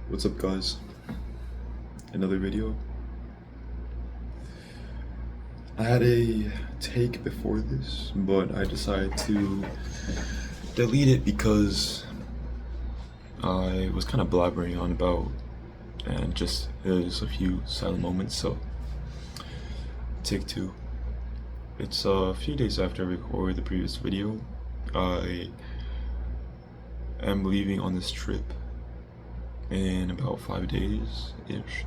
What's up, guys? Another video. I had a take before this, but I decided to delete it because I was kind of blabbering on about, and just there's a few silent moments. So take two. It's a few days after I recorded the previous video. I am leaving on this trip in about 5 days ish.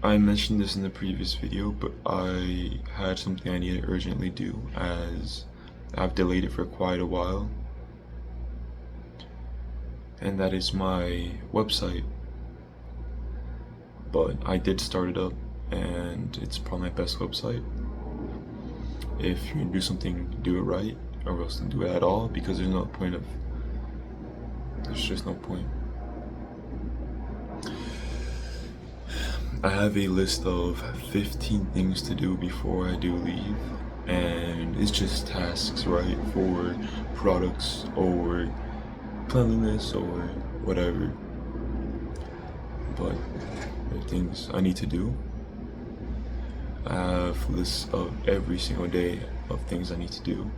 I mentioned this in the previous video, but I had something I needed to urgently do, as I've delayed it for quite a while, and that is my website. But I did start it up, and it's probably my best website. If you're gonna do something, do it right, or else don't do it at all, because there's just no point. I have a list of 15 things to do before I do leave, and it's just tasks, right, for products or cleanliness or whatever. But there are things I need to do. I have lists of every single day of things I need to do.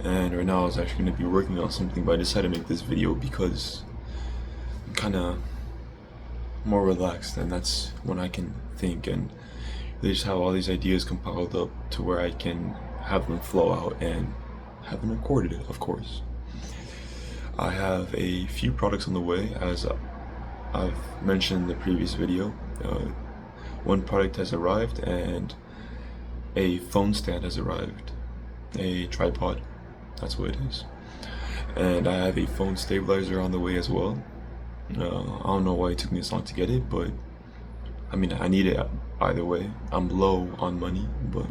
And right now I was actually going to be working on something, but I decided to make this video because I'm kind of more relaxed, and that's when I can think and they just have all these ideas compiled up to where I can have them flow out and have them recorded, of course. I have a few products on the way, as I've mentioned in the previous video. One product has arrived, and a phone stand has arrived, a tripod, that's what it is. And I have a phone stabilizer on the way as well. I don't know why it took me this long to get it, but I mean, I need it either way. I'm low on money, but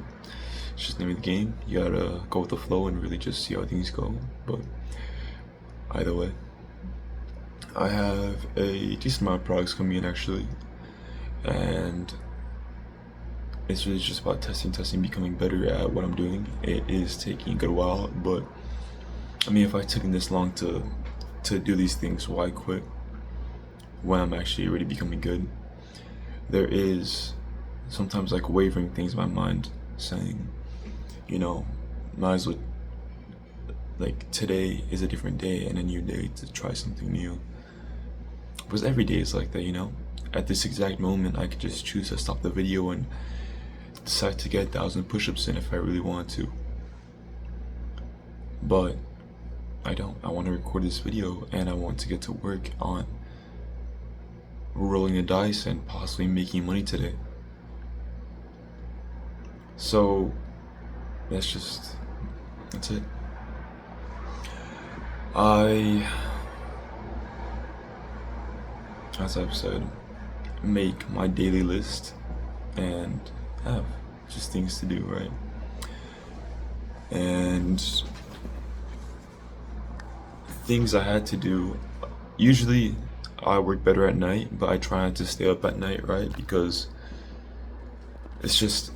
it's just the name of the game. You gotta go with the flow and really just see how things go. But either way, I have a decent amount of products coming in actually, and it's really just about testing, becoming better at what I'm doing. It is taking a good while, but I mean, if I took this long to do these things, why quit when I'm actually already becoming good? There is sometimes like wavering things in my mind saying, might as well, like, today is a different day and a new day to try something new. Because every day is like that. At this exact moment I could just choose to stop the video and decide to get 1,000 push-ups in if I really want to. But I don't. I want to record this video, and I want to get to work on rolling the dice and possibly making money today. So that's it. As I've said, make my daily list and have just things to do, right? And things I had to do, usually I work better at night, but I try not to stay up at night, right? Because it's just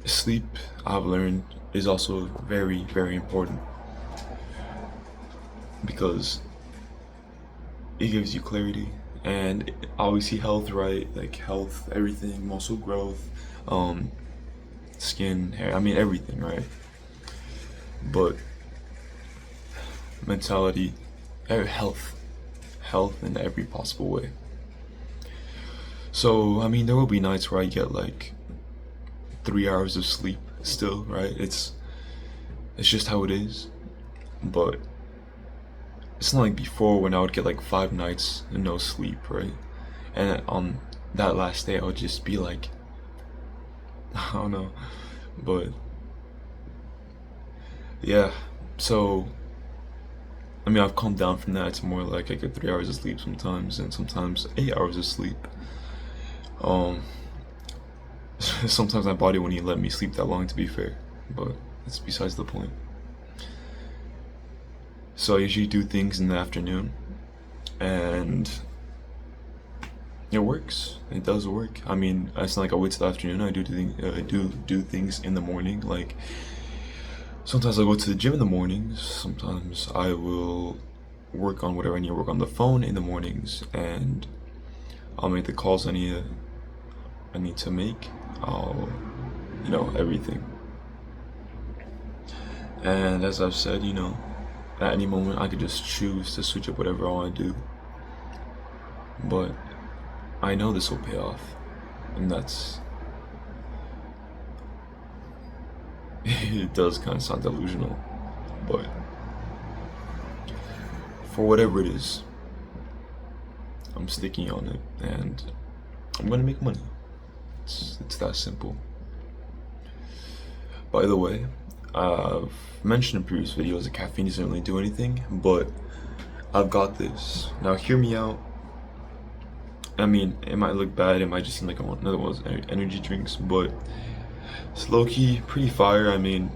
sleep, I've learned, is also very, very important, because it gives you clarity and obviously health, right? Like health, everything, muscle growth, skin, hair, I mean everything, right? But mentality, health in every possible way. So I mean, there will be nights where I get like 3 hours of sleep still, right? It's just how it is. But it's not like before when I would get like 5 nights and no sleep, right? And on that last day I would just be like, I don't know. But yeah, so I mean, I've calmed down from that. It's more like I get 3 hours of sleep sometimes, and sometimes 8 hours of sleep. Sometimes my body won't even let me sleep that long, to be fair, but that's besides the point. So I usually do things in the afternoon, and it works. It does work. I mean, it's not like I wait till the afternoon. I do things in the morning, like Sometimes I go to the gym in the mornings. Sometimes I will work on whatever I need to work on the phone in the mornings, and I'll make the calls I need to make. I'll, everything. And as I've said, at any moment I could just choose to switch up whatever I want to do. But I know this will pay off, and that's it does kind of sound delusional, but for whatever it is, I'm sticking on it, and I'm gonna make money. It's that simple. By the way, I've mentioned in previous videos that caffeine doesn't really do anything, but I've got this. Now hear me out. I mean, it might look bad, it might just seem like another one of those energy drinks, but it's low-key pretty fire. I mean,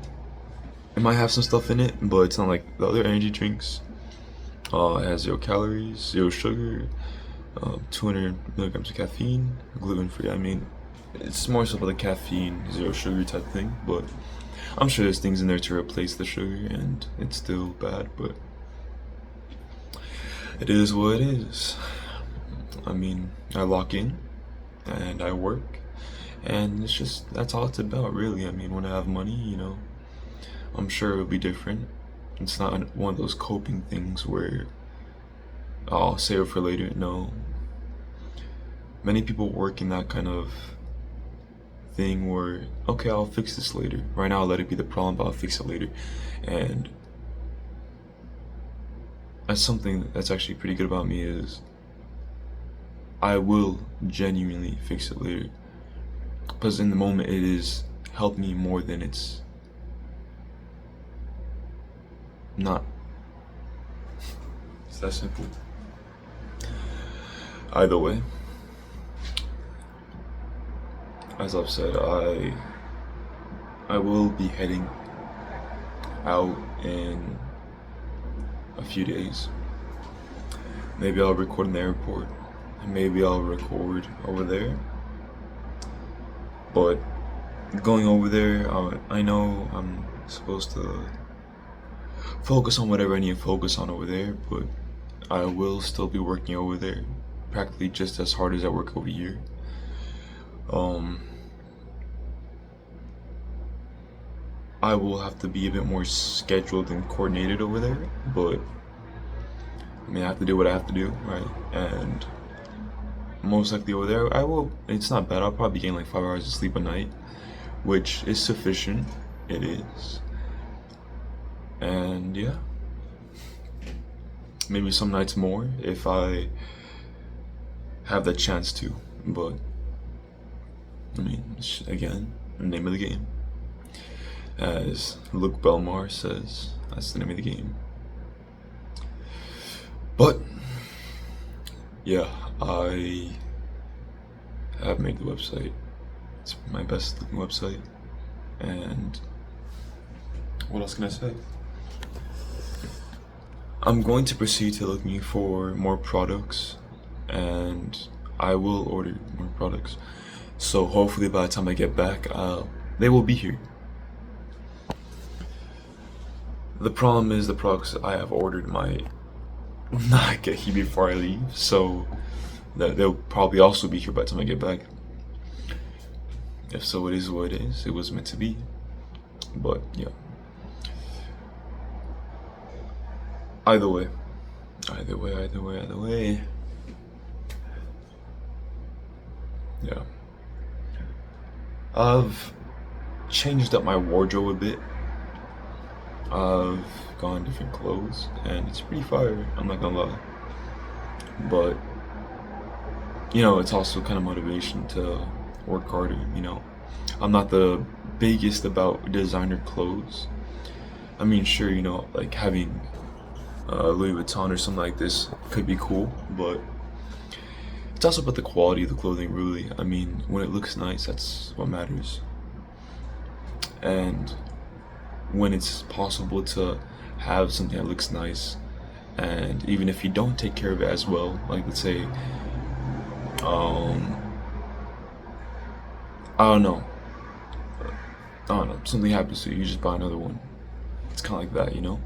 it might have some stuff in it, but it's not like the other energy drinks. It has 0 calories, 0 sugar, 200 milligrams of caffeine, gluten-free. I mean, it's more so about the caffeine, 0 sugar type thing, but I'm sure there's things in there to replace the sugar, and it's still bad, but it is what it is. I mean, I lock in, and I work, and that's all it's about, really. I mean, when I have money, I'm sure it'll be different. It's not one of those coping things where I'll save it for later. No. Many people work in that kind of thing where, okay, I'll fix this later. Right now, I'll let it be the problem, but I'll fix it later. And that's something that's actually pretty good about me is I will genuinely fix it later. Because in the moment, it is helped me more than it's not. It's that simple. Either way, as I've said, I will be heading out in a few days. Maybe I'll record in the airport, and maybe I'll record over there. But going over there, I know I'm supposed to focus on whatever I need to focus on over there, but I will still be working over there practically just as hard as I work over here. I will have to be a bit more scheduled and coordinated over there, but I mean, I have to do what I have to do, right? And most likely over there, it's not bad. I'll probably be getting like 5 hours of sleep a night, which is sufficient. It is. And yeah, maybe some nights more if I have the chance to, but I mean, again, the name of the game. As Luke Belmar says, that's the name of the game. But yeah, I have made the website. It's my best looking website. And what else can I say? I'm going to proceed to looking for more products, and I will order more products. So hopefully by the time I get back, they will be here. The problem is the products I have ordered might not get here before I leave, so they'll probably also be here by the time I get back. If so, it is what it is. It was meant to be. But yeah. Either way. Yeah. I've changed up my wardrobe a bit. I've gone different clothes, and it's pretty fire, I'm not gonna lie. But, it's also kind of motivation to work harder, I'm not the biggest about designer clothes. I mean, sure, like having Louis Vuitton or something like this could be cool, but it's also about the quality of the clothing, really. I mean, when it looks nice, that's what matters. And when it's possible to have something that looks nice, and even if you don't take care of it as well, like let's say, I don't know, something happens to you, you just buy another one, It's kind of like that, you know?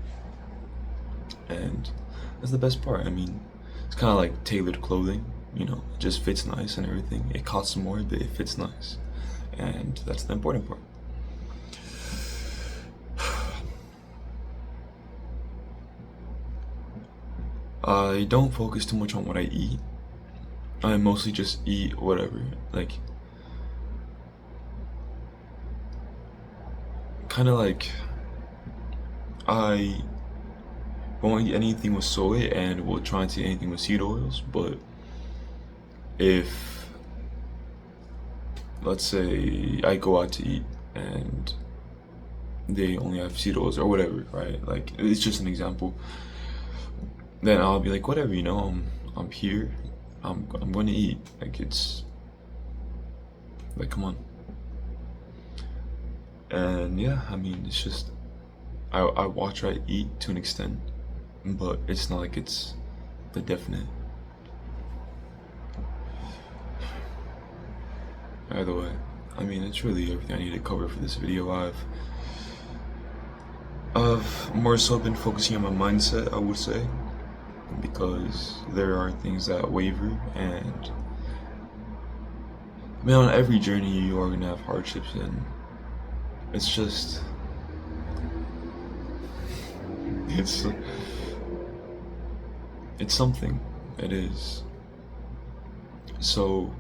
And that's the best part. I mean, it's kind of like tailored clothing, you know? It just fits nice and everything. It costs more, but it fits nice. And that's the important part. I don't focus too much on what I eat. I mostly just eat whatever. Like, kind of like, I won't eat anything with soy and will try and eat anything with seed oils. But if, let's say, I go out to eat and they only have seed oils or whatever, right? Like, it's just an example. Then I'll be like, whatever, you know, I'm here. I'm going to eat. Like, it's like, come on. And yeah, I mean, it's just I watch or I eat to an extent, but it's not like it's the definite. Either way, I mean, it's really everything I need to cover for this video. I've more so been focusing on my mindset, I would say, because there are things that waver, and I mean, on every journey you are gonna have hardships, and it's just it's it's something. It is. So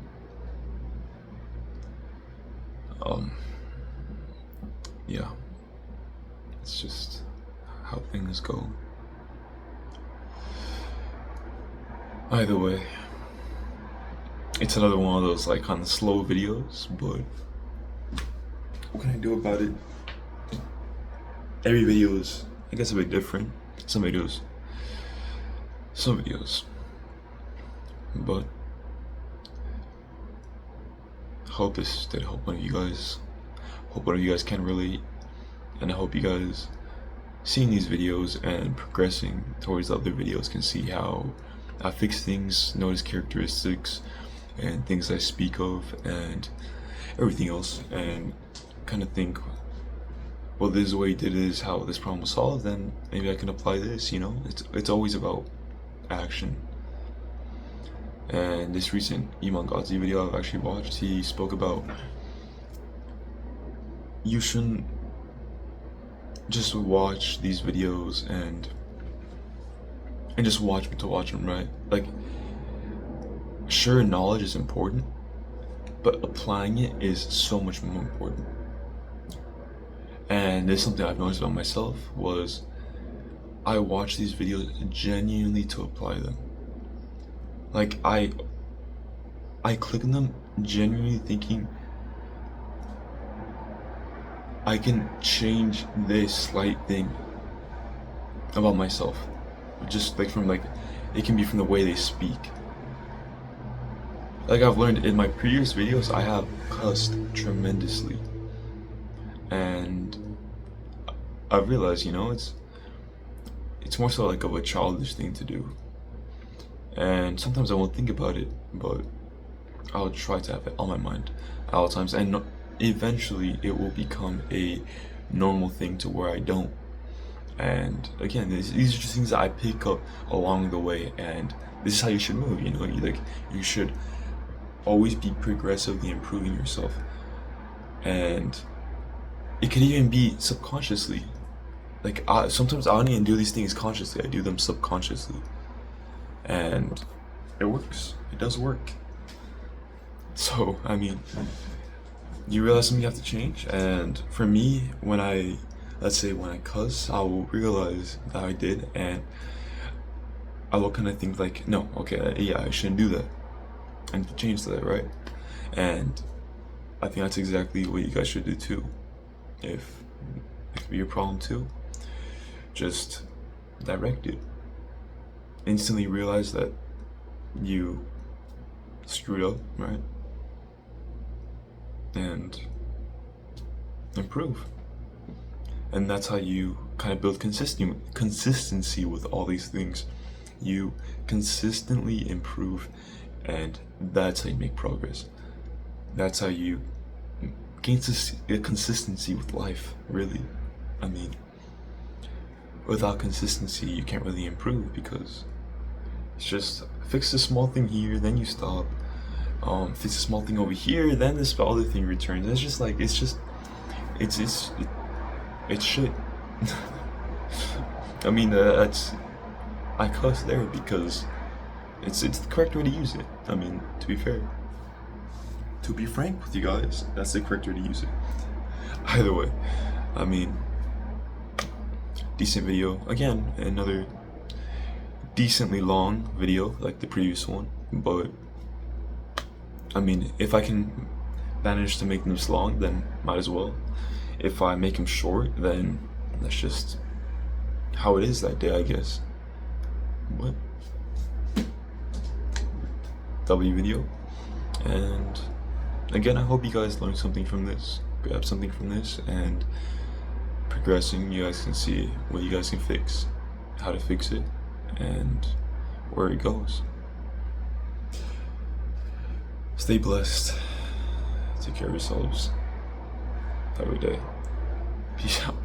yeah, it's just how things go. Either way, it's another one of those like kind of slow videos, but what can I do about it? Every video is, I guess, a bit different. Some videos, but I hope this did help one of you guys. Hope one of you guys can relate, and I hope you guys seeing these videos and progressing towards the other videos can see how I fix things, notice characteristics and things I speak of and everything else, and kind of think, well, this is the way he did it, is how this problem was solved, then maybe I can apply this, you know? It's always about action. And this recent Iman Ghazi video I've actually watched, he spoke about you shouldn't just watch these videos and just watch to watch them, right? Like, sure, knowledge is important, but applying it is so much more important. And this is something I've noticed about myself, was I watch these videos genuinely to apply them. Like, I click on them genuinely thinking I can change this slight thing about myself. Just like from like, it can be from the way they speak. Like, I've learned in my previous videos, I have cussed tremendously. And I've realized, you know, it's more so like of a childish thing to do. And sometimes I won't think about it, but I'll try to have it on my mind at all times. And eventually it will become a normal thing to where I don't. And again, these are just things that I pick up along the way, and this is how you should move, you know? You should always be progressively improving yourself. And it could even be subconsciously. Like, sometimes I don't even do these things consciously, I do them subconsciously. And it works. It does work. So, I mean, you realize something you have to change, and for me, let's say when I cuss, I will realize that I did, and I will kind of think like, no, okay, yeah, I shouldn't do that, and to change that, right? And I think that's exactly what you guys should do too. If it could be a problem too, just direct it. Instantly realize that you screwed up, right? And improve. And that's how you kind of build consistency with all these things. You consistently improve, and that's how you make progress. That's how you gain consistency with life, really. I mean, without consistency, you can't really improve, because it's just fix a small thing here, then you stop. Fix a small thing over here, then this other thing returns. It's just like it's shit. I mean, I cuss there because it's the correct way to use it. I mean, to be fair, to be frank with you guys, that's the correct way to use it. Either way, I mean, decent video. Again, another decently long video like the previous one, but I mean, if I can manage to make them this long, then might as well. If I make them short, then that's just how it is that day, I guess. What? W video. And again, I hope you guys learned something from this, grab something from this, and progressing, you guys can see what you guys can fix, how to fix it, and where it goes. Stay blessed. Take care of yourselves. Have a good day. Peace out.